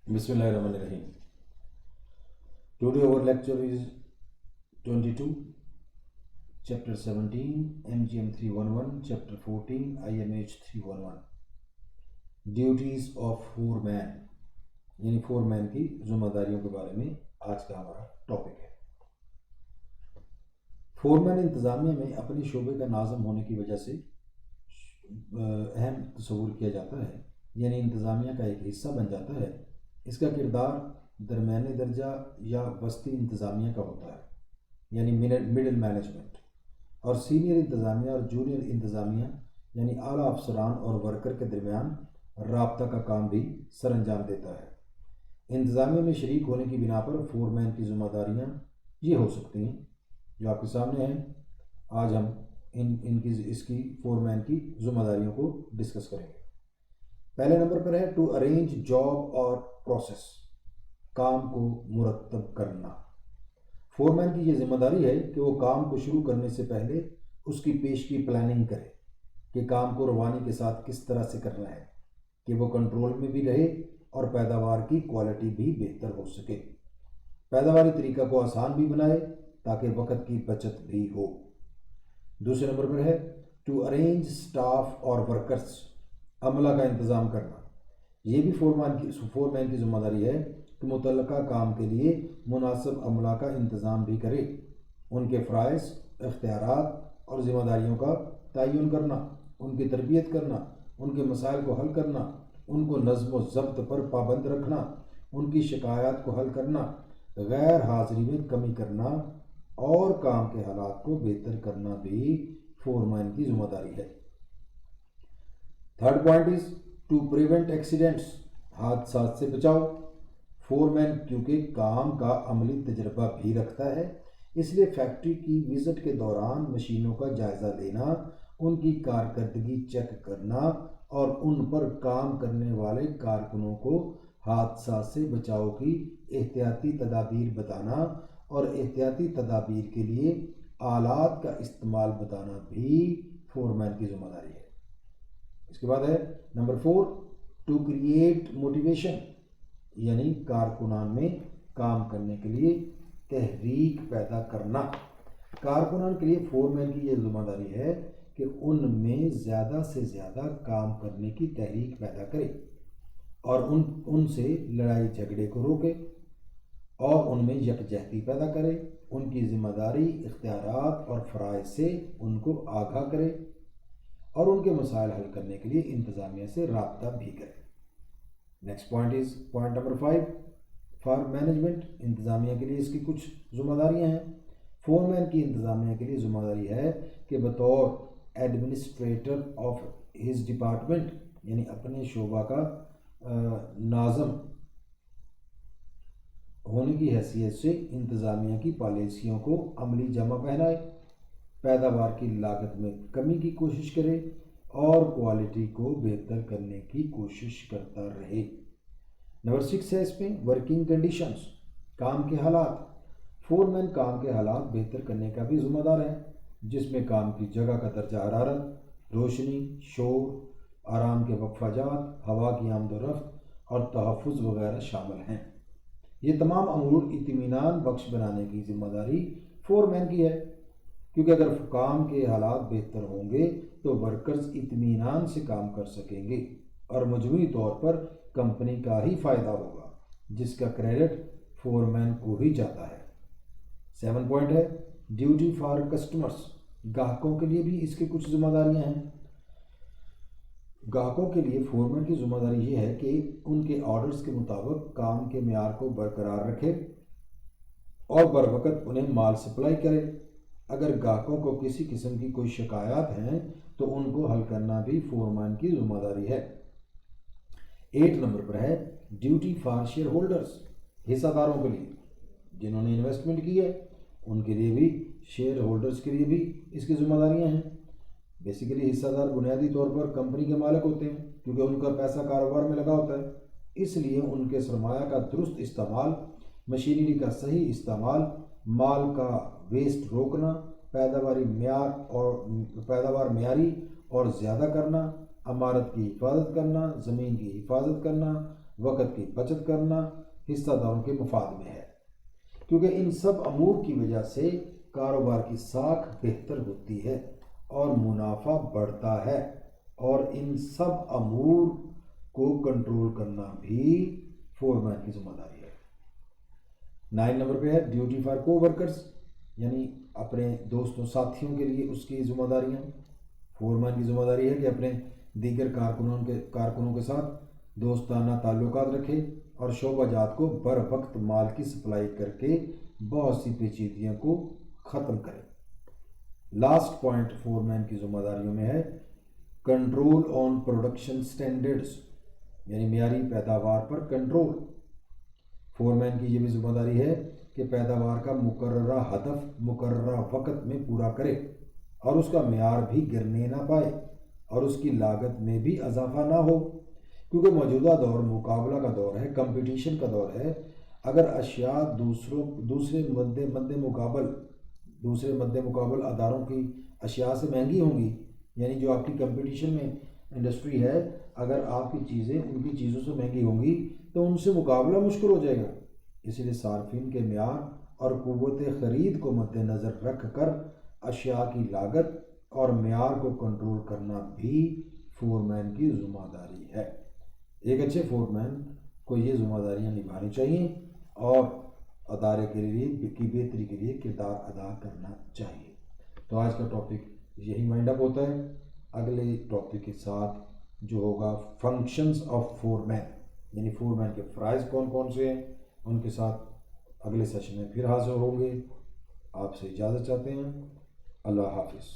Bismillahirrahmanirrahim. Today our lecture is 22, Chapter 17, MGM 311, Chapter 14, IMH 311. Duties of foreman, यानी foreman की जिम्मेदारियों के बारे में आज का हमारा टॉपिक है। फोरमैन इंतज़ामिया में अपने शोबे का नाज़म होने की वजह से अहम तस्वुर किया जाता है, यानी इंतज़ामिया का एक हिस्सा बन जाता है। इसका किरदार दरमियानी दर्जा या वस्ती इंतज़ामिया का होता है, यानी मिडिल मैनेजमेंट, और सीनियर इंतज़ामिया और जूनियर इंतज़ामिया यानी आला अफसरान और वर्कर के दरमियान राब्ता का काम भी सर अंजाम देता है। इंतज़ामिया में शरीक होने की बिना पर फोरमैन की जिम्मेदारियाँ ये हो सकती हैं जो आपके सामने हैं। आज हम इसकी फोरमैन की जिम्मेदारियों को डिस्कस करेंगे। पहले नंबर पर है टू अरेंज जॉब और प्रोसेस, काम को मुरतब करना। फोरमैन की ये जिम्मेदारी है कि वो काम को शुरू करने से पहले उसकी पेश की प्लानिंग करे कि काम को रवानी के साथ किस तरह से करना है कि वो कंट्रोल में भी रहे और पैदावार की क्वालिटी भी बेहतर हो सके। पैदावारी तरीका को आसान भी बनाए ताकि वक़्त की बचत भी हो। दूसरे नंबर पर है टू अरेंज स्टाफ और वर्कर्स, अमला का इंतज़ाम करना। ये भी फोरमैन की जिम्मेदारी है कि मुतल्लका काम के लिए मुनासिब अमला का इंतज़ाम भी करे, उनके फ़राइज़, इख्तियारात और ज़िम्मेदारियों का तयन करना, उनकी तरबियत करना, उनके मसाइल को हल करना, उनको नज़्म व ज़ब्त पर पाबंद रखना, उनकी शिकायत को हल करना, गैर हाज़िरी में कमी करना और काम के हालात को बेहतर करना भी फोरमैन की जिम्मेदारी है। Third point is to prevent accidents, हादसात से बचाओ। फोरमैन क्योंकि काम का अमली तजर्बा भी रखता है, इसलिए फैक्ट्री की विज़िट के दौरान मशीनों का जायज़ा लेना, उनकी कारकर्दगी चेक करना और उन पर काम करने वाले कारकुनों को हादसा से बचाव की एहतियाती तदाबीर बताना और एहतियाती तदाबीर के लिए आलात का इस्तेमाल बताना भी फोरमैन की जिम्मेदारी है। इसके बाद है नंबर 4 टू क्रिएट मोटिवेशन, यानी कारकुनान में काम करने के लिए तहरीक पैदा करना। कारकुनान के लिए फोरमैन की यह जिम्मेदारी है कि उनमें ज़्यादा से ज़्यादा काम करने की तहरीक पैदा करे और उनसे लड़ाई झगड़े को रोके और उनमें यकजहती पैदा करे, उनकी जिम्मेदारी, इख्तियारात और फ़राइज़ से उनको आगाह करे और उनके मसाइल हल करने के लिए इंतज़ामिया से राब्ता भी करे। Next point is point number 5 for management, इंतज़ामिया के लिए इसकी कुछ जिम्मेदारियाँ हैं। फोरमैन की इंतज़ामिया के लिए जिम्मेदारी है कि बतौर एडमिनिस्ट्रेटर ऑफ हिज डिपार्टमेंट, यानी अपने शोबा का नाज़म होने की हैसियत से इंतज़ामिया की पॉलिसियों को अमली जमा पहनाए, पैदावार की लागत में कमी की कोशिश करे और क्वालिटी को बेहतर करने की कोशिश करता रहे। नंबर 6 है इसमें वर्किंग कंडीशंस, काम के हालात। फोरमैन काम के हालात बेहतर करने का भी ज़िम्मेदार है, जिसमें काम की जगह का दर्जा हरारत, रोशनी, शोर, आराम के वक़फ़ाजात, हवा की आमदोरफ्त और तहफ़्फ़ुज़ वगैरह शामिल हैं। ये तमाम अमूर इत्मीनान बख्श बनाने की जिम्मेदारी फोरमैन की है, क्योंकि अगर काम के हालात बेहतर होंगे तो वर्कर्स इत्मीनान से काम कर सकेंगे और मजमूई तौर पर कंपनी का ही फ़ायदा होगा, जिसका क्रेडिट फोरमैन को ही जाता है। 7 पॉइंट है ड्यूटी फॉर कस्टमर्स, ग्राहकों के लिए भी इसकी कुछ जिम्मेदारियां हैं। ग्राहकों के लिए फोरमैन की जिम्मेदारी ये है कि उनके ऑर्डर्स के मुताबिक काम के मेयार को बरकरार रखे और बर वक़्त उन्हें माल सप्लाई करे। अगर ग्राहकों को किसी किस्म की कोई शिकायत हैं तो उनको हल करना भी फोरमैन की जिम्मेदारी है। 8 नंबर पर है ड्यूटी फॉर शेयर होल्डर्स, हिस्सादारों के लिए, जिन्होंने इन्वेस्टमेंट की है उनके लिए भी, शेयर होल्डर्स के लिए भी इसकी जिम्मेदारियां हैं। बेसिकली हिस्सादार बुनियादी तौर पर कंपनी के मालिक होते हैं, क्योंकि उनका पैसा कारोबार में लगा होता है, इसलिए उनके सरमाया का दुरुस्त इस्तेमाल, मशीनरी का सही इस्तेमाल, माल का वेस्ट रोकना, पैदावार मेयारी और ज़्यादा करना, अमारत की हिफाजत करना, ज़मीन की हिफाजत करना, وقت کی بچت کرنا حصہ داروں کے مفاد میں ہے، کیونکہ ان سب امور کی وجہ سے کاروبار کی ساکھ بہتر ہوتی ہے اور منافع بڑھتا ہے، اور ان سب امور کو کنٹرول کرنا بھی فورمین کی ذمہ داری ہے۔ 9 نمبر پہ ہے ڈیوٹی فار کو ورکرز، یعنی اپنے دوستوں ساتھیوں کے لیے اس کی ذمہ داریاں۔ فورمین کی ذمہ داری ہے کہ اپنے دیگر کارکنوں کے ساتھ دوستانہ تعلقات رکھے اور شعبہ جات کو بر وقت مال کی سپلائی کر کے بہت سی پیچیدگیوں کو ختم کرے۔ لاسٹ پوائنٹ فورمین کی ذمہ داریوں میں ہے کنٹرول آن پروڈکشن سٹینڈرڈز، یعنی معیاری پیداوار پر کنٹرول۔ فورمین کی یہ بھی ذمہ داری ہے کہ پیداوار کا مقررہ ہدف مقررہ وقت میں پورا کرے اور اس کا معیار بھی گرنے نہ پائے اور اس کی لاگت میں بھی اضافہ نہ ہو، کیونکہ موجودہ دور مقابلہ کا دور ہے، کمپٹیشن کا دور ہے۔ اگر اشیاء دوسرے مد مقابل اداروں کی اشیاء سے مہنگی ہوں گی، یعنی جو آپ کی کمپٹیشن میں انڈسٹری ہے، اگر آپ کی چیزیں ان کی چیزوں سے مہنگی ہوں گی تو ان سے مقابلہ مشکل ہو جائے گا۔ اس لیے صارفین کے معیار اور قوت خرید کو مد نظر رکھ کر اشیاء کی لاگت اور معیار کو کنٹرول کرنا بھی فورمین کی ذمہ داری ہے۔ ایک اچھے فورمین کو یہ ذمہ داریاں نبھانی چاہیے اور ادارے کے لیے کی بہتری کے لیے کردار ادا کرنا چاہیے۔ تو آج کا ٹاپک یہی مائنڈ اپ ہوتا ہے۔ اگلے ٹاپک کے ساتھ جو ہوگا فنکشنز آف فورمین، یعنی فورمین کے فرائض کون کون سے ہیں، ان کے ساتھ اگلے سیشن میں پھر حاضر ہوں گے۔ آپ سے اجازت چاہتے ہیں۔ اللہ حافظ۔